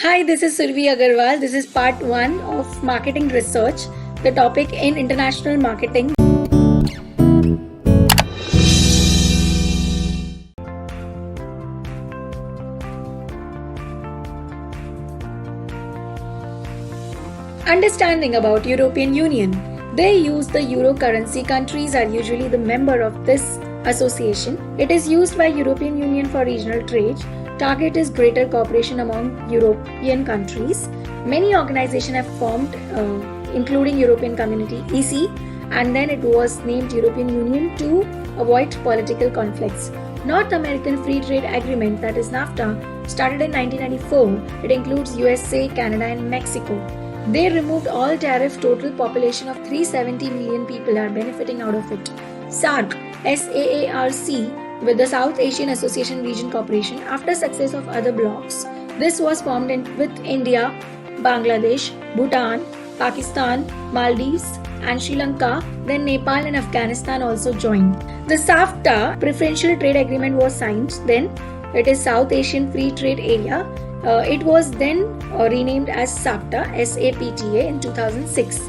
Hi, this is Survi Agarwal. This is part 1 of marketing research, the topic in international marketing. Understanding about European Union. They use the euro currency. Countries are usually the member of this association. It is used by European Union for regional trade. Target is greater cooperation among European countries. Many organizations have formed, including European Community (EC), and then it was named European Union to avoid political conflicts. North American Free Trade Agreement, that is NAFTA, started in 1994. It includes USA, Canada, and Mexico. They removed all tariff. Total population of 370 million people are benefiting out of it. SAARC, SAARC, with the South Asian Association Region Corporation. After success of other blocs, this was formed with India, Bangladesh, Bhutan, Pakistan, Maldives, and Sri Lanka. Then Nepal and Afghanistan also joined. The SAFTA preferential trade agreement was signed. Then it is South Asian Free Trade Area. It was then renamed as SAPTA, SAPTA in 2006.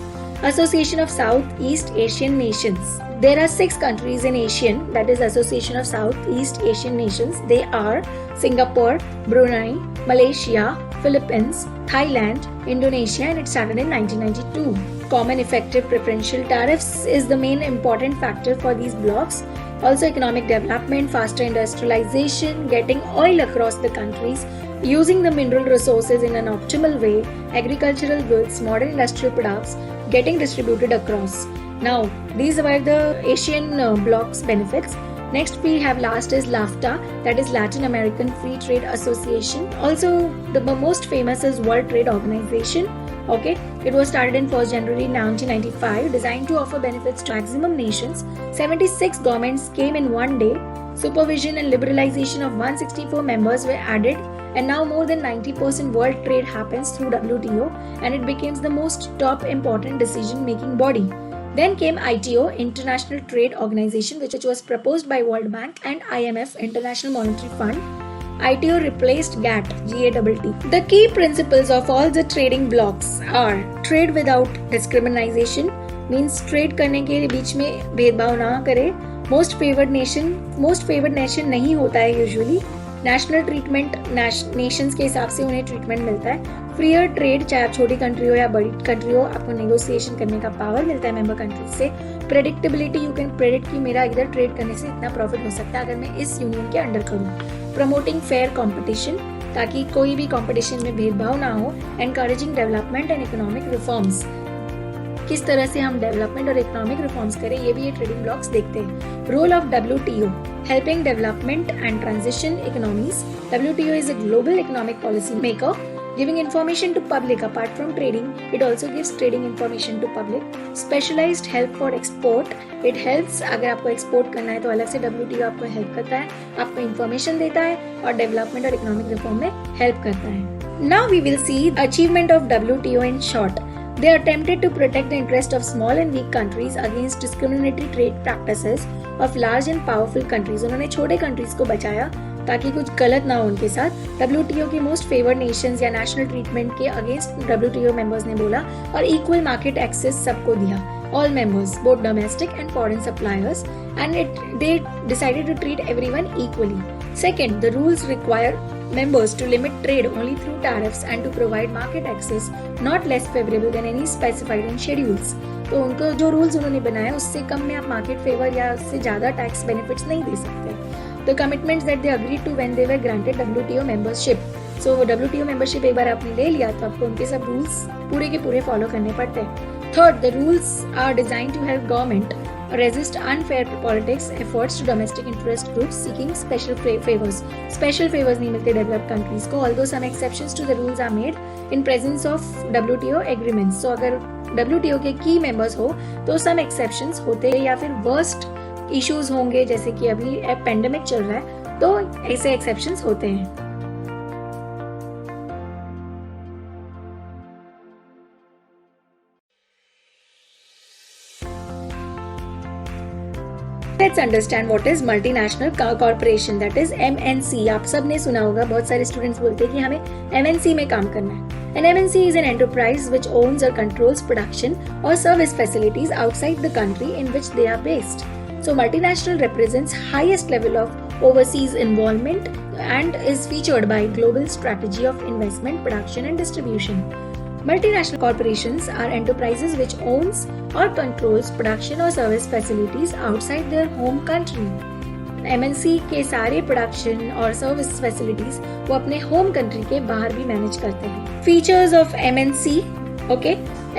Association of Southeast Asian Nations. There are 6 countries in ASEAN, that is Association of Southeast Asian Nations. They are Singapore, Brunei, Malaysia, Philippines, Thailand, Indonesia, and it started in 1992. Common effective preferential tariffs is the main important factor for these blocs. Also economic development, faster industrialization, getting oil across the countries, using the mineral resources in an optimal way, agricultural goods, modern industrial products getting distributed across. Now, these were the Asian bloc's benefits. Next we have last is LAFTA, that is Latin American Free Trade Association. Also the most famous is World Trade Organization. Okay, it was started in 1st January 1995, designed to offer benefits to maximum nations. 76 governments came in one day. Supervision and liberalization of 164 members were added, and now more than 90% world trade happens through WTO, and it becomes the most top important decision making body. Then came ITO, International Trade Organization, which was proposed by World Bank and IMF, International Monetary Fund. ITO replaced GATT, GATT. The key principles of all the trading blocks are trade without discrimination, means trade करने के बीच में भेदभाव ना करे. Most favored nation नहीं होता है usually. National treatment Nations के हिसाब से उन्हें ट्रीटमेंट मिलता है. फ्रीयर ट्रेड, चाहे आप छोटी कंट्री हो या बड़ी कंट्री हो, आपको नेगोशिएशन करने का पावर मिलता है मेंबर कंट्रीज से. प्रेडिक्टेबिलिटी, यू कैन प्रेडिक्ट कि मेरा इधर ट्रेड करने से इतना प्रॉफिट हो सकता है अगर मैं इस यूनियन के अंडर करूँ. प्रमोटिंग फेयर कंपटीशन, ताकि कोई भी कंपटीशन में भेदभाव ना हो. Encouraging development and economic reforms, किस तरह से हम डेवलपमेंट और इकोनॉमिक रिफॉर्म्स करें, ये भी ये ट्रेडिंग ब्लॉक्स देखते हैं. Role of WTO, helping development and transition economies. WTO is a global economic policy maker, giving information to public. Apart from trading, it also gives trading information to public. Specialized help for export, it helps, अगर आपको export करना है तो अलग से WTO आपको help करता है, आपको इंफॉर्मेशन देता है और डेवलपमेंट और इकोनॉमिक रिफॉर्म में हेल्प करता है. Now we will see achievement of WTO in short. They attempted to protect the interest of small and weak countries against discriminatory trade practices of large and powerful countries. उन्होंने छोटे countries को बचाया ताकि कुछ गलत ना हो उनके साथ. WTO के most favored nations या national treatment के against WTO members ने बोला और equal market access सबको दिया. All members, both domestic and foreign suppliers, and they decided to treat everyone equally. Second, the rules require members to limit trade only through tariffs and to provide market access not less favorable than any specified in schedules. तो उनको जो rules उन्होंने बनाए उससे कम में आप market favour या उससे ज़्यादा टैक्स बेनिफिट्स नहीं दे सकते. The commitments that they agreed to when they were granted WTO membership. So WTO membership एक बार आपने ले लिया तो आपको उनके सब रूल्स पूरे के पूरे फॉलो करने पड़ते हैं. Third, the rules are designed to help government resist unfair politics efforts to domestic interest groups seeking special favors. Special favors नहीं मिलते developed countries को, although some exceptions to the rules are made in presence of WTO agreements. So अगर WTO के key members हो तो some exceptions होते हैं, या फिर worst issues होंगे जैसे कि अभी पेंडेमिक चल रहा है तो ऐसे exceptions होते हैं. Let's understand what is multinational corporation, that is MNC. आप सब ने सुना होगा, बहुत सारे स्टूडेंट्स बोलते हैं कि हमें MNC में काम करना है. An MNC is an enterprise which owns or controls production or service facilities outside the country in which they are based. So multinational represents highest level of overseas involvement and is featured by global strategy of investment, production and distribution. Multinational corporations are enterprises which owns or controls production or service facilities outside their home country. MNC के सारे production और service facilities वो अपने home country के बाहर भी manage करते हैं. Features of MNC. Okay,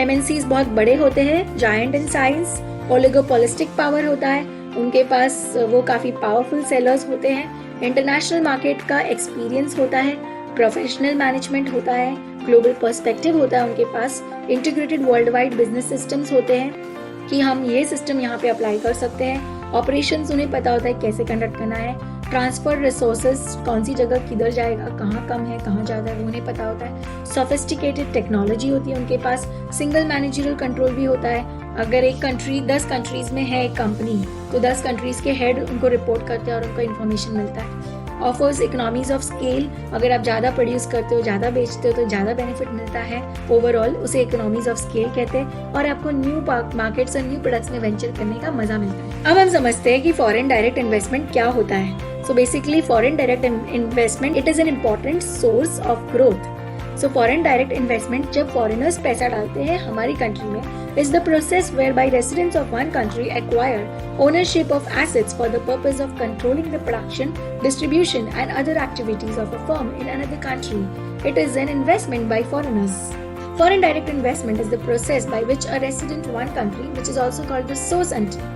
MNCs बहुत बड़े होते हैं, giant in size, oligopolistic power होता है, उनके पास वो काफी पावरफुल सेलर्स होते हैं, इंटरनेशनल मार्केट का एक्सपीरियंस होता है, प्रोफेशनल मैनेजमेंट होता है, ग्लोबल पर्सपेक्टिव होता है उनके पास, integrated world wide business systems होते हैं कि हम ये सिस्टम यहाँ पे अप्लाई कर सकते हैं, ऑपरेशंस उन्हें पता होता है कैसे कंडक्ट करना है, ट्रांसफर रिसोर्सेज कौन सी जगह किधर जाएगा, कहाँ कम है कहाँ ज़्यादा है वो उन्हें पता होता है, सोफिस्टिकेटेड टेक्नोलॉजी होती है उनके पास, सिंगल मैनेजरियल कंट्रोल भी होता है. अगर एक कंट्री 10 कंट्रीज में है एक कंपनी तो 10 कंट्रीज के हेड उनको रिपोर्ट करते हैं और उनको इन्फॉर्मेशन मिलता है. ऑफर्स इकोनॉमीज ऑफ स्केल, अगर आप ज़्यादा प्रोड्यूस करते हो, ज़्यादा बेचते हो तो ज़्यादा बेनिफिट मिलता है. ओवरऑल उसे इकोनॉमीज ऑफ स्केल कहते हैं और आपको न्यू मार्केट्स और न्यू प्रोडक्ट्स में वेंचर करने का मजा मिलता है. अब हम समझते हैं कि फॉरेन डायरेक्ट इन्वेस्टमेंट क्या होता है. So basically foreign direct investment it is an important source of growth. So foreign direct investment जब फॉरेनर्स पैसा डालते हैं हमारी कंट्री में, is the process whereby residents of one country acquire ownership of assets for the purpose of controlling the production, distribution and other activities of a firm in another country. It is an investment by foreigners. Foreign direct investment is the process by which a resident of one country, which is also called the source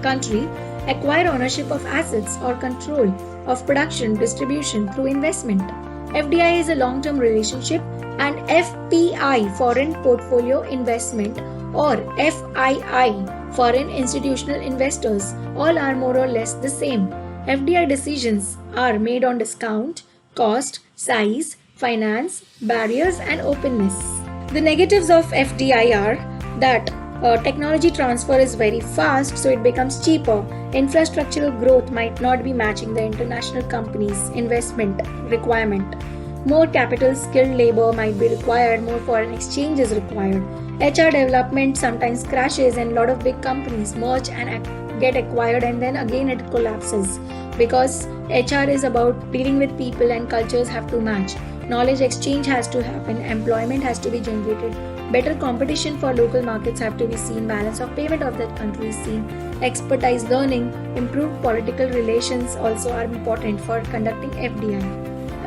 country, acquire ownership of assets or control of production, distribution through investment. FDI is a long-term relationship and FPI, foreign portfolio investment, or FII, foreign institutional investors, all are more or less the same. FDI decisions are made on discount, cost, size, finance, barriers and openness. The negatives of FDI are that technology transfer is very fast, so it becomes cheaper. Infrastructural growth might not be matching the international companies' investment requirement. More capital, skilled labor might be required, more foreign exchange is required. HR development sometimes crashes and a lot of big companies merge and get acquired and then again it collapses because HR is about dealing with people and cultures have to match. Knowledge exchange has to happen, employment has to be generated, better competition for local markets have to be seen, balance of payment of that country is seen, expertise learning, improved political relations also are important for conducting FDI.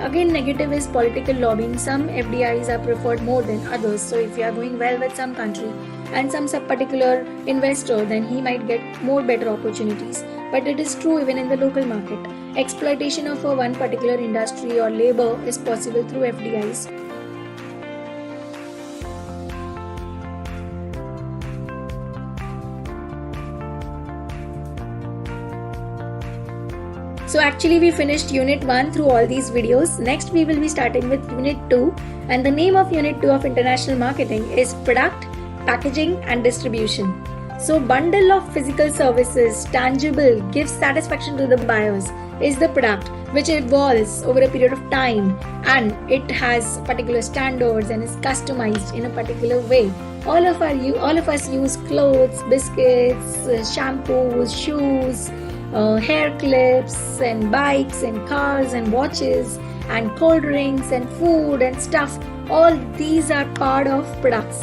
Again, negative is political lobbying. Some FDIs are preferred more than others. So if you are going well with some country and some particular investor, then he might get more better opportunities. But it is true even in the local market. Exploitation of one particular industry or labor is possible through FDIs. So actually we finished unit 1 through all these videos. Next we will be starting with unit 2 and the name of unit 2 of international marketing is product, packaging and distribution. So bundle of physical services, tangible, gives satisfaction to the buyers is the product which evolves over a period of time and it has particular standards and is customized in a particular way. All of us use clothes, biscuits, shampoos, shoes, hair clips and bikes and cars and watches and cold drinks and food and stuff. All these are part of products.